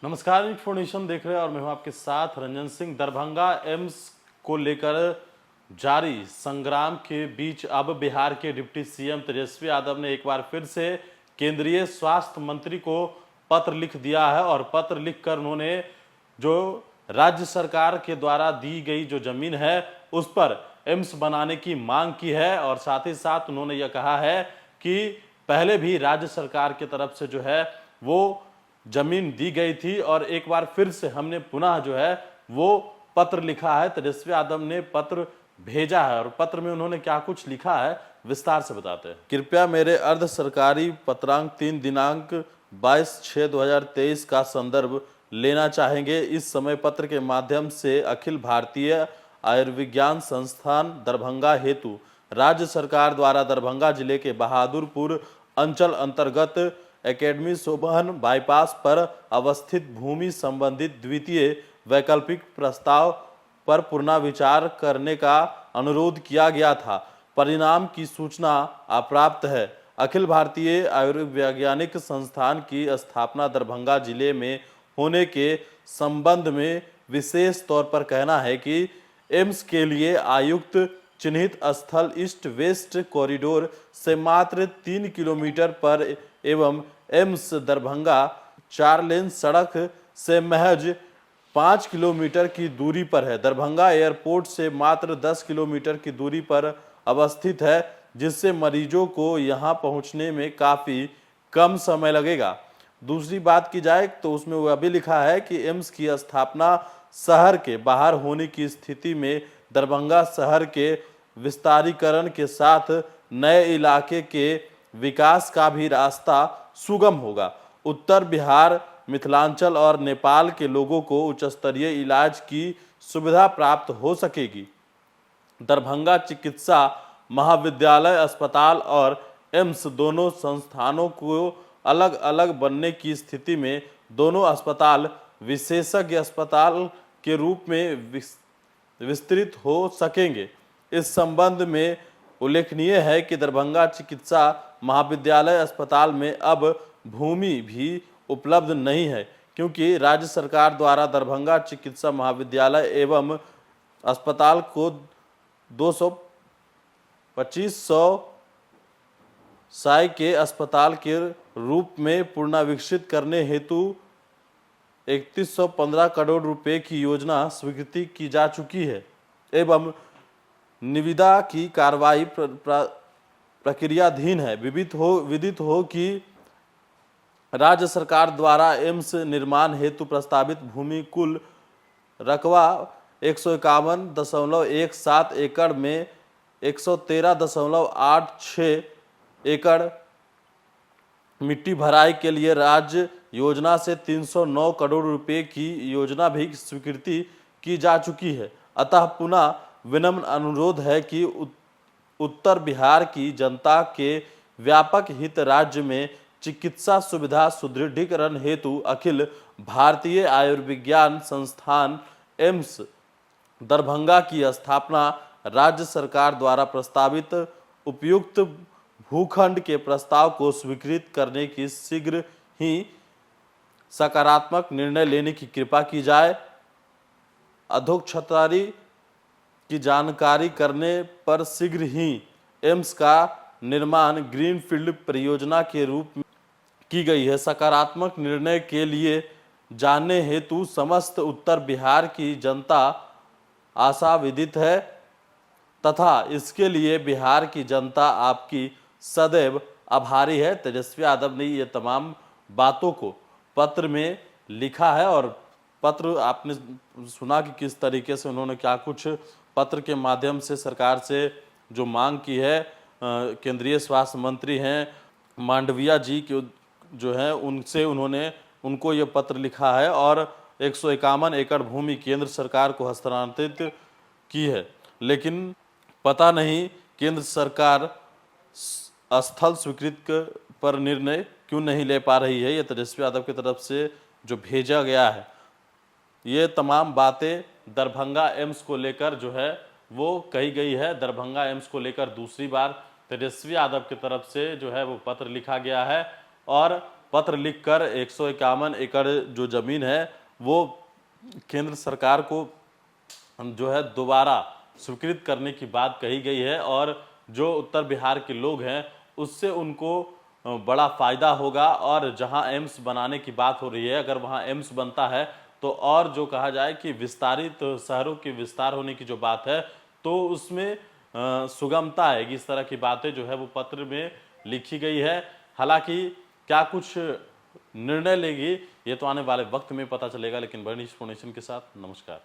नमस्कार, इन्फॉर्मेशन देख रहे हैं और मैं हूं आपके साथ रंजन सिंह। दरभंगा एम्स को लेकर जारी संग्राम के बीच अब बिहार के डिप्टी सीएम तेजस्वी यादव ने एक बार फिर से केंद्रीय स्वास्थ्य मंत्री को पत्र लिख दिया है और पत्र लिखकर उन्होंने जो राज्य सरकार के द्वारा दी गई जो जमीन है उस पर एम्स बनाने की मांग की है। और साथ ही साथ उन्होंने यह कहा है कि पहले भी राज्य सरकार की तरफ से जो है वो जमीन दी गई थी और एक बार फिर से हमने पुनः जो है वो पत्र लिखा है। तेजस्वी यादव ने पत्र भेजा है और पत्र में उन्होंने क्या कुछ लिखा है विस्तार से बताते हैं। कृपया मेरे अर्ध सरकारी पत्रांक 3 दिनांक 22/6/2023 का संदर्भ लेना चाहेंगे। इस समय पत्र के माध्यम से अखिल भारतीय आयुर्विज्ञान संस्थान दरभंगा हेतु राज्य सरकार द्वारा दरभंगा जिले के बहादुरपुर अंचल अंतर्गत एकेडमी सोबहन बाईपास पर अवस्थित भूमि संबंधित द्वितीय वैकल्पिक प्रस्ताव पर पुनर्विचार करने का अनुरोध किया गया था। परिणाम की सूचना अप्राप्त है। अखिल भारतीय आयुर्वैज्ञानिक संस्थान की स्थापना दरभंगा जिले में होने के संबंध में विशेष तौर पर कहना है कि एम्स के लिए आयुक्त चिन्हित स्थल ईस्ट वेस्ट कॉरिडोर से मात्र 3 किलोमीटर पर एवं एम्स दरभंगा 4 लेन सड़क से महज 5 किलोमीटर की दूरी पर है। दरभंगा एयरपोर्ट से मात्र 10 किलोमीटर की दूरी पर अवस्थित है, जिससे मरीजों को यहां पहुंचने में काफ़ी कम समय लगेगा। दूसरी बात की जाए तो उसमें वह भी लिखा है कि एम्स की स्थापना शहर के बाहर होने की स्थिति में दरभंगा शहर के विस्तारीकरण के साथ नए इलाके के विकास का भी रास्ता सुगम होगा। उत्तर बिहार, मिथिलांचल और नेपाल के लोगों को उच्च स्तरीय इलाज की सुविधा प्राप्त हो सकेगी। दरभंगा चिकित्सा महाविद्यालय अस्पताल और एम्स दोनों संस्थानों को अलग अलग बनने की स्थिति में दोनों अस्पताल विशेषज्ञ अस्पताल के रूप में विस्तृत हो सकेंगे। इस संबंध में उल्लेखनीय है कि दरभंगा चिकित्सा महाविद्यालय अस्पताल में अब भूमि भी उपलब्ध नहीं है, क्योंकि राज्य सरकार द्वारा दरभंगा चिकित्सा महाविद्यालय एवं अस्पताल को 225 साय के अस्पताल के रूप में पुनर्विकसित करने हेतु 3115 करोड़ रुपए की योजना स्वीकृति की जा चुकी है एवं निविदा की कार्रवाई प्रक्रियाधीन है। विदित हो कि राज्य सरकार द्वारा एम्स निर्माण हेतु प्रस्तावित भूमि कुल रकबा 151.17 एकड़ में 113.86 एकड़ मिट्टी भराई के लिए राज्य योजना से 309 करोड़ रुपए की योजना भी स्वीकृति की जा चुकी है। अतः पुनः विनम्र अनुरोध है कि उत्तर बिहार की जनता के व्यापक हित राज्य में चिकित्सा सुविधा सुदृढ़ीकरण हेतु अखिल भारतीय आयुर्विज्ञान संस्थान एम्स दरभंगा की स्थापना राज्य सरकार द्वारा प्रस्तावित उपयुक्त भूखंड के प्रस्ताव को स्वीकृत करने की शीघ्र ही सकारात्मक निर्णय लेने की कृपा की जाए। अधोक्षतारी की जानकारी करने पर शीघ्र ही एम्स का निर्माण ग्रीनफील्ड परियोजना के रूप में की गई है। सकारात्मक निर्णय के लिए जानने हेतु समस्त उत्तर बिहार की जनता आशाविदित है तथा इसके लिए बिहार की जनता आपकी सदैव आभारी है। तेजस्वी यादव ने ये तमाम बातों को पत्र में लिखा है और पत्र आपने सुना कि किस तरीके से उन्होंने क्या कुछ पत्र के माध्यम से सरकार से जो मांग की है। केंद्रीय स्वास्थ्य मंत्री हैं मांडविया जी के जो हैं उनको ये पत्र लिखा है और 151 एकड़ भूमि केंद्र सरकार को हस्तांतरित की है। लेकिन पता नहीं केंद्र सरकार स्थल स्वीकृति पर निर्णय क्यों नहीं ले पा रही है। ये तेजस्वी यादव की तरफ से जो भेजा गया है, ये तमाम बातें दरभंगा एम्स को लेकर जो है वो कही गई है। दरभंगा एम्स को लेकर दूसरी बार तेजस्वी यादव की तरफ से जो है वो पत्र लिखा गया है और पत्र लिखकर 151 एकड़ जो जमीन है वो केंद्र सरकार को जो है दोबारा स्वीकृत करने की बात कही गई है और जो उत्तर बिहार के लोग हैं उससे उनको बड़ा फायदा होगा। और जहां एम्स बनाने की बात हो रही है, अगर वहां एम्स बनता है तो और जो कहा जाए कि विस्तारित शहरों के विस्तार होने की जो बात है तो उसमें सुगमता आएगी। इस तरह की बातें जो है वो पत्र में लिखी गई है। हालांकि क्या कुछ निर्णय लेगी ये तो आने वाले वक्त में पता चलेगा। लेकिन बड़ी इन्फॉर्मेशन के साथ नमस्कार।